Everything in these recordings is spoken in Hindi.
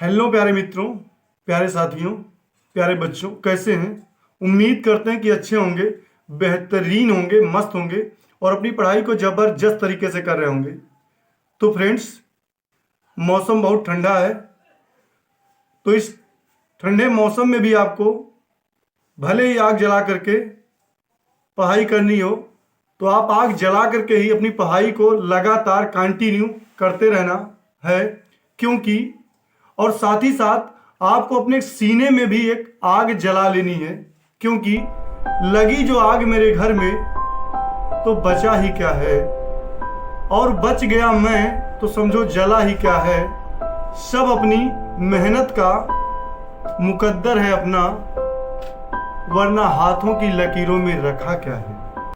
हेलो प्यारे मित्रों, प्यारे साथियों, प्यारे बच्चों, कैसे हैं। उम्मीद करते हैं कि अच्छे होंगे, बेहतरीन होंगे, मस्त होंगे और अपनी पढ़ाई को ज़बरदस्त तरीके से कर रहे होंगे। तो फ्रेंड्स, मौसम बहुत ठंडा है, तो इस ठंडे मौसम में भी आपको भले ही आग जला करके पढ़ाई करनी हो, तो आप आग जला करके ही अपनी पढ़ाई को लगातार कंटिन्यू करते रहना है। क्योंकि और साथ ही साथ आपको अपने सीने में भी एक आग जला लेनी है। क्योंकि लगी जो आग मेरे घर में, तो बचा ही क्या है, और बच गया मैं तो समझो जला ही क्या है। सब अपनी मेहनत का मुकद्दर है अपना, वरना हाथों की लकीरों में रखा क्या है।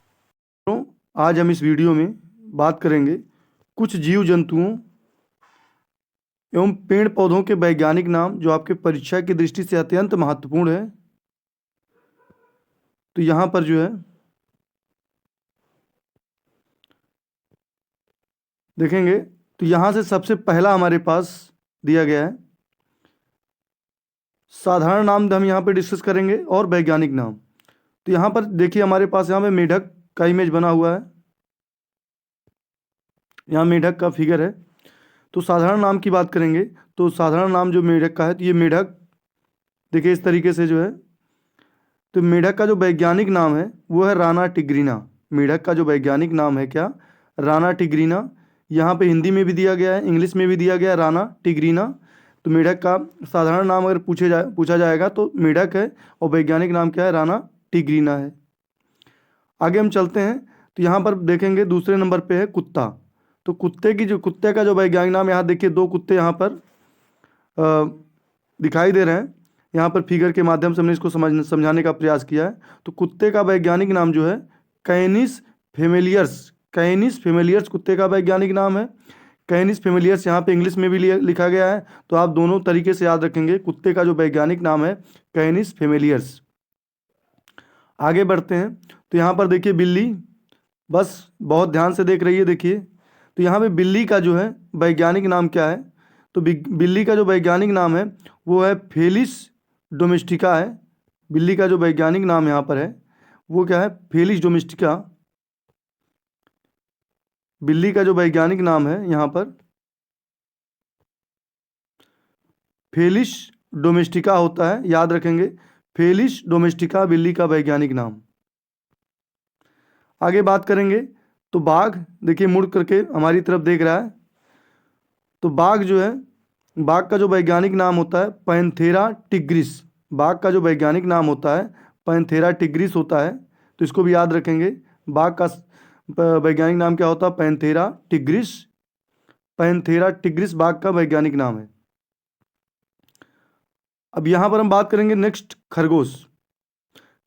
तो आज हम इस वीडियो में बात करेंगे कुछ जीव जंतुओं एवं पेड़ पौधों के वैज्ञानिक नाम जो आपके परीक्षा की दृष्टि से अत्यंत महत्वपूर्ण है। तो यहाँ पर जो है देखेंगे, तो यहाँ से सबसे पहला हमारे पास दिया गया है। साधारण नाम हम यहाँ पे डिस्कस करेंगे और वैज्ञानिक नाम। तो यहाँ पर देखिए, हमारे पास यहाँ पे मेढक का इमेज बना हुआ है। यहाँ मेढक का फिगर है। तो साधारण नाम की बात करेंगे, तो साधारण नाम जो मेढक का है, तो ये मेढक देखिए इस तरीके से जो है। तो मेढक का जो वैज्ञानिक नाम है वो है राना टिग्रीना। मेढक का जो वैज्ञानिक नाम है क्या, राना टिग्रीना। यहाँ पे हिंदी में भी दिया गया है, इंग्लिश में भी दिया गया है, राना टिग्रीना। तो मेढक का साधारण नाम अगर पूछा जाएगा तो मेढक है, और वैज्ञानिक नाम क्या है, राना टिग्रीना है। आगे हम चलते हैं, तो यहाँ पर देखेंगे दूसरे नंबर पे है कुत्ता। तो कुत्ते का जो वैज्ञानिक नाम, यहाँ देखिए दो कुत्ते यहाँ पर दिखाई दे रहे हैं। यहाँ पर फिगर के माध्यम से हमने इसको समझाने का प्रयास किया है। तो कुत्ते का वैज्ञानिक नाम जो है कैनिस फेमिलियर्स। कैनिस फेमिलियर्स कुत्ते का वैज्ञानिक नाम है। कैनिस फेमिलियर्स यहाँ पे इंग्लिश में भी लिखा गया है, तो आप दोनों तरीके से याद रखेंगे। कुत्ते का जो वैज्ञानिक नाम है कैनिस फेमिलियर्स। आगे बढ़ते हैं, तो यहाँ पर देखिए बिल्ली, बस बहुत ध्यान से देख रही है। देखिए, तो यहाँ पे बिल्ली का जो है वैज्ञानिक नाम क्या है, तो बिल्ली का जो वैज्ञानिक नाम है वो है फेलिस डोमेस्टिका है। बिल्ली का जो वैज्ञानिक नाम यहाँ पर है वो क्या है, फेलिस डोमेस्टिका। बिल्ली का जो वैज्ञानिक नाम है यहाँ पर फेलिस डोमेस्टिका होता है, याद रखेंगे, फेलिस डोमेस्टिका बिल्ली का वैज्ञानिक नाम। आगे बात करेंगे, तो बाघ देखिए मुड़ करके हमारी तरफ देख रहा है। तो बाघ जो है, बाघ का जो वैज्ञानिक नाम होता है पैंथेरा टिग्रिस। बाघ का जो वैज्ञानिक नाम होता है पैंथेरा टिग्रिस होता है, तो इसको भी याद रखेंगे। बाघ का वैज्ञानिक नाम क्या होता है, पैंथेरा टिग्रिस। पैंथेरा टिग्रिस बाघ का वैज्ञानिक नाम है। अब यहाँ पर हम बात करेंगे नेक्स्ट खरगोश।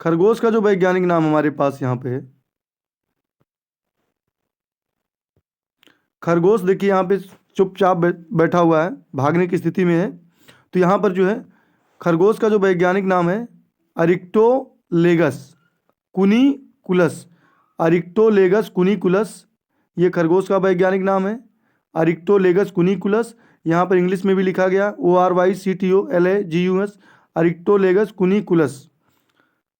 खरगोश का जो वैज्ञानिक नाम हमारे पास यहाँ पे है, खरगोश देखिए यहाँ पे चुपचाप बैठा हुआ है, भागने की स्थिति में है। तो यहाँ पर जो है खरगोश का जो वैज्ञानिक नाम है अरिक्टोलेगस कुनिकुलस। अरिक्टोलेगस कुनिकुलस ये खरगोश का वैज्ञानिक नाम है, अरिक्टोलेगस कुनिकुलस। यहाँ पर इंग्लिश में भी लिखा गया ORYCTOLAGUS, अरिक्टोलेगस कुनिकुलस।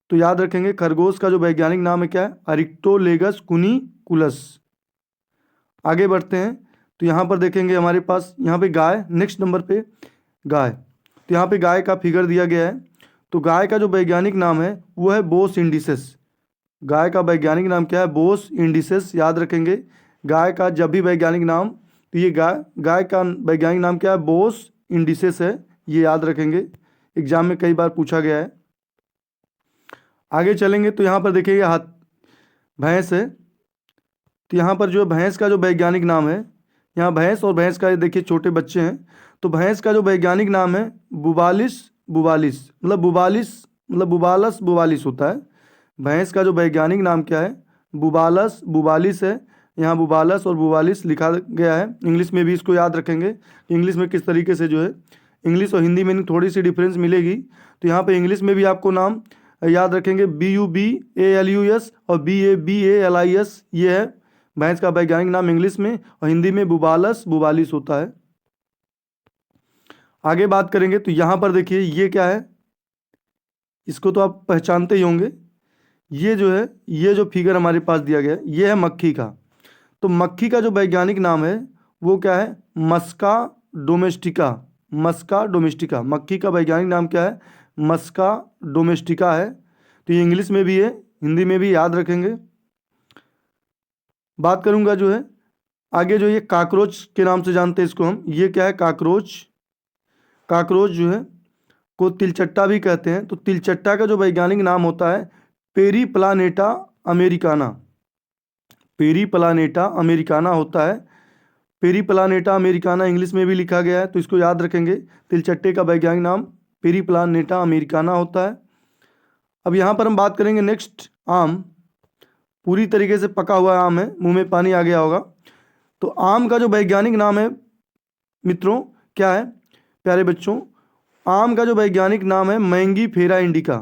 तो याद रखेंगे खरगोश का जो वैज्ञानिक नाम है क्या है, अरिक्टोलेगस कुनिकुलस। आगे बढ़ते हैं, तो यहाँ पर देखेंगे हमारे पास यहाँ पे गाय, नेक्स्ट नंबर पे गाय। तो यहाँ पे गाय का फिगर दिया गया है। तो गाय का जो वैज्ञानिक नाम है वो है बोस इंडिसेस। गाय का वैज्ञानिक नाम क्या है, बोस इंडिसेस, याद रखेंगे। गाय का जब भी वैज्ञानिक नाम, तो ये गाय का वैज्ञानिक नाम क्या है, बोस इंडिसेस है, ये याद रखेंगे, एग्जाम में कई बार पूछा गया है। आगे चलेंगे, तो यहाँ पर देखिए हाथ भैंस है। तो यहाँ पर जो भैंस का जो वैज्ञानिक नाम है, यहाँ भैंस और भैंस का देखिए छोटे बच्चे हैं। तो भैंस का जो वैज्ञानिक नाम है बुबालिस बुबालिस, मतलब बुबालस बुबालिस होता है। भैंस का जो वैज्ञानिक नाम क्या है, बुबालस बुबालिस है। यहाँ बुबालस और बुबालिस लिखा गया है। इंग्लिश में भी इसको याद रखेंगे, इंग्लिश में किस तरीके से जो है, इंग्लिश और हिंदी में थोड़ी सी डिफरेंस मिलेगी। तो यहाँ पे इंग्लिश में भी आपको नाम याद रखेंगे, BUBALUS और BABALIS, ये है भैंस का वैज्ञानिक नाम इंग्लिश में, और हिंदी में बुबालस बुबालिस होता है। आगे बात करेंगे तो यहाँ पर देखिए ये क्या है, इसको तो आप पहचानते ही होंगे। ये जो है, ये जो फिगर हमारे पास दिया गया है ये है मक्खी का। तो मक्खी का जो वैज्ञानिक नाम है वो क्या है, मस्का डोमेस्टिका। मस्का डोमेस्टिका, मक्खी का वैज्ञानिक नाम क्या है, मस्का डोमेस्टिका है। तो ये इंग्लिश में भी है, हिंदी में भी, याद रखेंगे। बात करूंगा जो है आगे, जो ये काकरोच के नाम से जानते हैं इसको हम, ये क्या है, काकरोच। काकरोच जो है को तिलचट्टा भी कहते हैं। तो तिलचट्टा का जो वैज्ञानिक नाम होता है पेरीप्लानेटा अमेरिकाना। पेरीप्लानेटा अमेरिकाना होता है। पेरीप्लानेटा अमेरिकाना इंग्लिश में भी लिखा गया है, तो इसको याद रखेंगे। तिलचट्टे का वैज्ञानिक नाम पेरीप्लानेटा अमेरिकाना होता है। अब यहाँ पर हम बात करेंगे नेक्स्ट, आम। पूरी तरीके से पका हुआ आम है, मुंह में पानी आ गया होगा। तो आम का जो वैज्ञानिक नाम है मित्रों क्या है, प्यारे बच्चों, आम का जो वैज्ञानिक नाम है मैंगी फेरा इंडिका।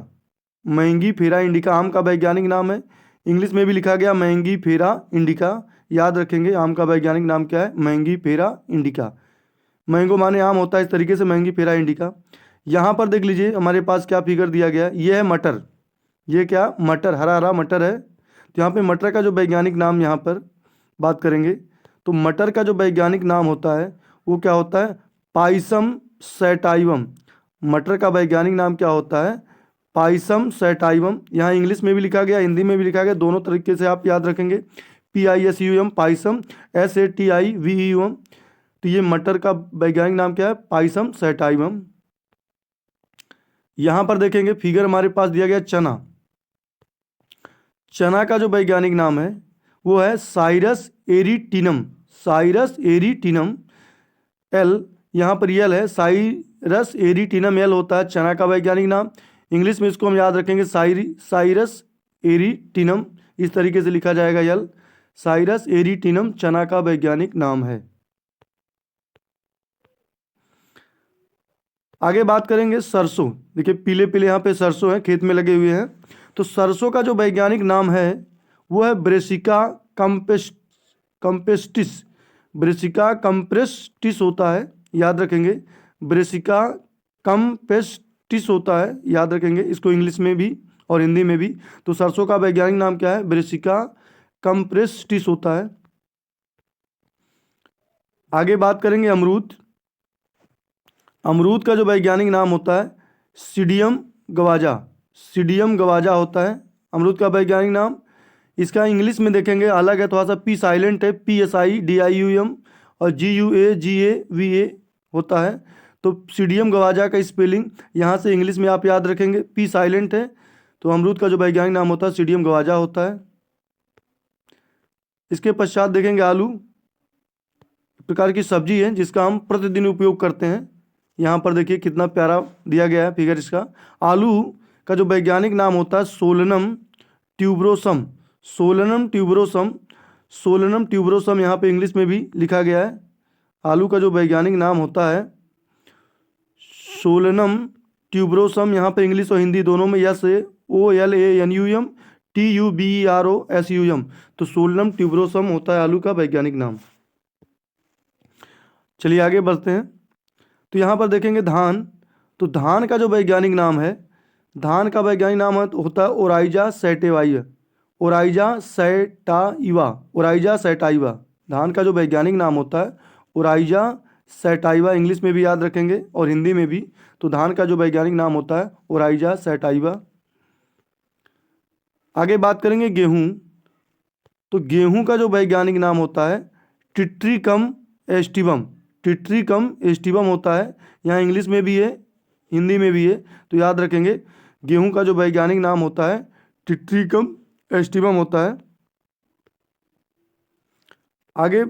मैंगी फेरा इंडिका आम का वैज्ञानिक नाम है, इंग्लिश में भी लिखा गया मैंगी फेरा इंडिका। याद रखेंगे आम का वैज्ञानिक नाम क्या है, मैंगी फेरा इंडिका। मैंगो माने आम होता है, इस तरीके से मैंगी फेरा इंडिका। यहाँ पर देख लीजिए हमारे पास क्या फिगर दिया गया है, ये है मटर। ये क्या, मटर, हरा हरा मटर है। तो यहाँ पे मटर का जो वैज्ञानिक नाम यहाँ पर बात करेंगे तो मटर का जो वैज्ञानिक नाम होता है वो क्या होता है, पाइसम सैटाइवम। मटर का वैज्ञानिक नाम क्या होता है, पाइसम सैटाइवम। यहाँ इंग्लिश में भी लिखा गया, हिंदी में भी लिखा गया, दोनों तरीके से आप याद रखेंगे। PISUM Pisum, SATIVEUM। तो ये मटर का वैज्ञानिक नाम क्या है, पाइसम सैटाइवम। यहाँ पर देखेंगे फिगर हमारे पास दिया गया चना। चना का जो वैज्ञानिक नाम है वो है Cyrus arietinum. Cyrus arietinum, L यहाँ पर यल है, साइरस एरिटिनम एल होता है चना का वैज्ञानिक नाम। इंग्लिश में इसको हम याद रखेंगे साइरस एरिटिनम, इस तरीके से लिखा जाएगा यल। साइरस एरिटिनम चना का वैज्ञानिक नाम है। आगे बात करेंगे सरसों। देखिए पीले पीले यहाँ पे सरसों है, खेत में लगे हुए हैं। तो सरसों का जो वैज्ञानिक नाम है वो है ब्रेसिका कंपेस्टिस। ब्रेसिका कंप्रेस्टिस होता है, याद रखेंगे। ब्रेसिका कंपेस्टिस होता है, याद रखेंगे इसको, इंग्लिश में भी और हिंदी में भी। तो सरसों का वैज्ञानिक नाम क्या है, ब्रेसिका कंप्रेस्टिस होता है। आगे बात करेंगे अमरूद। अमरूद का जो वैज्ञानिक नाम होता है सीडियम गवाजा। सीडियम गवाजा होता है अमरूद का वैज्ञानिक नाम। इसका इंग्लिश में देखेंगे अलग है, थोड़ा सा पी साइलेंट है, PSIDIUM, और GUAGAVA होता है। तो सीडियम गवाजा का स्पेलिंग यहाँ से इंग्लिश में आप याद रखेंगे, पी साइलेंट है। तो अमरूद का जो वैज्ञानिक नाम होता है सीडियम गवाजा होता है। इसके पश्चात देखेंगे आलू, प्रकार की सब्जी है जिसका हम प्रतिदिन उपयोग करते हैं। यहाँ पर देखिए कितना प्यारा दिया गया है फिगर इसका। आलू का जो वैज्ञानिक नाम होता है Solanum tuberosum. Solanum tuberosum, Solanum tuberosum यहाँ पे इंग्लिश में भी लिखा गया है। आलू का जो वैज्ञानिक नाम होता है सोलनम ट्यूबरोसम, यहाँ पे इंग्लिश और हिंदी दोनों में यस है, OLANUM TUBEROSUM। तो सोलनम ट्यूबरोसम होता है आलू का वैज्ञानिक नाम। चलिए आगे बढ़ते हैं। तो यहाँ पर देखेंगे धान। तो धान का जो वैज्ञानिक नाम है, धान का वैज्ञानिक नाम होता है Oryza sativa. Oryza sativa, Oryza sativa. धान का जो वैज्ञानिक नाम होता है ओराइजा सैटाइवा, इंग्लिश में भी याद रखेंगे और हिंदी में भी। तो धान का जो वैज्ञानिक नाम होता है ओराइजा सैटाइवा। आगे बात करेंगे गेहूं। तो गेहूं का जो वैज्ञानिक नाम होता है टिट्रिकम एस्टिवम। टिट्रिकम एस्टिवम होता है, यहाँ इंग्लिश में भी है हिंदी में भी है। तो याद रखेंगे गेहूं का जो वैज्ञानिक नाम होता है टिट्रिकम एस्टिवम होता है। आगे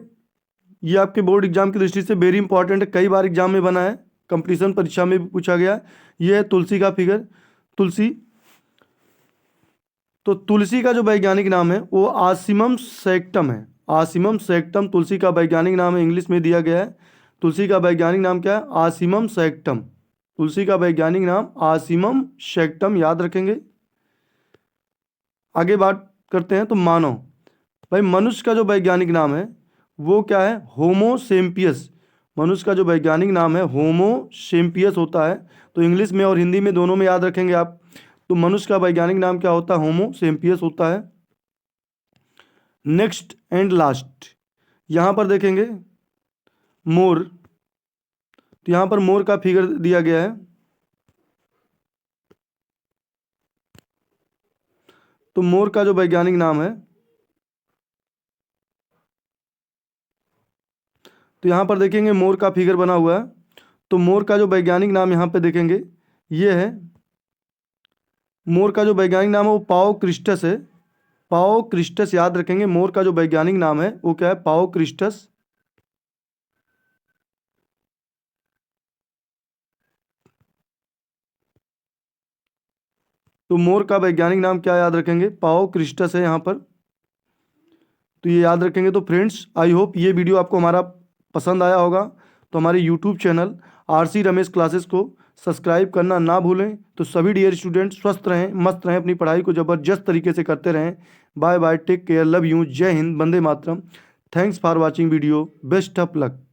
ये आपके बोर्ड एग्जाम की दृष्टि से वेरी इंपॉर्टेंट है, कई बार एग्जाम में बना है, कंपटीशन परीक्षा में भी पूछा गया है। ये है तुलसी का फिगर, तुलसी। तो तुलसी का जो वैज्ञानिक नाम है वो आसिमम सैक्टम है। आसिमम सैक्टम तुलसी का वैज्ञानिक नाम है, इंग्लिश में दिया गया है। तुलसी का वैज्ञानिक नाम क्या है, आसिमम सैक्टम। तुलसी का वैज्ञानिक नाम आसिमम सैक्टम, याद रखेंगे। आगे बात करते हैं तो मानव। भाई मनुष्य का जो वैज्ञानिक नाम है वो क्या है, होमो सेम्पियस। मनुष्य का जो वैज्ञानिक नाम है होमो सेम्पियस होता है। तो इंग्लिश में और हिंदी में दोनों में याद रखेंगे आप। तो मनुष्य का वैज्ञानिक नाम क्या होता है? होमो सेम्पियस होता है। नेक्स्ट एंड लास्ट यहाँ पर देखेंगे मोर। तो यहाँ पर मोर का फिगर दिया गया है। तो मोर का जो वैज्ञानिक नाम है, तो यहाँ पर देखेंगे मोर का फिगर बना हुआ है। तो मोर का जो वैज्ञानिक नाम यहाँ पे देखेंगे ये है, मोर का जो वैज्ञानिक नाम है वो पाओ क्रिस्टस है। पाओ क्रिस्टस याद रखेंगे, मोर का जो वैज्ञानिक नाम है वो क्या है? पाओ क्रिस्टस। तो मोर का वैज्ञानिक नाम क्या याद रखेंगे? पाओ क्रिस्टस है यहाँ पर। तो ये याद रखेंगे। तो फ्रेंड्स आई होप ये वीडियो आपको हमारा पसंद आया होगा। तो हमारे YouTube channel RC Ramesh classes को सब्सक्राइब करना ना भूलें। तो सभी डियर स्टूडेंट स्वस्थ रहें, मस्त रहें, अपनी पढ़ाई को ज़बरदस्त तरीके से करते रहें। Bye bye, take care, love you, जय हिंद, वंदे मातरम। Thanks for watching video, best of luck.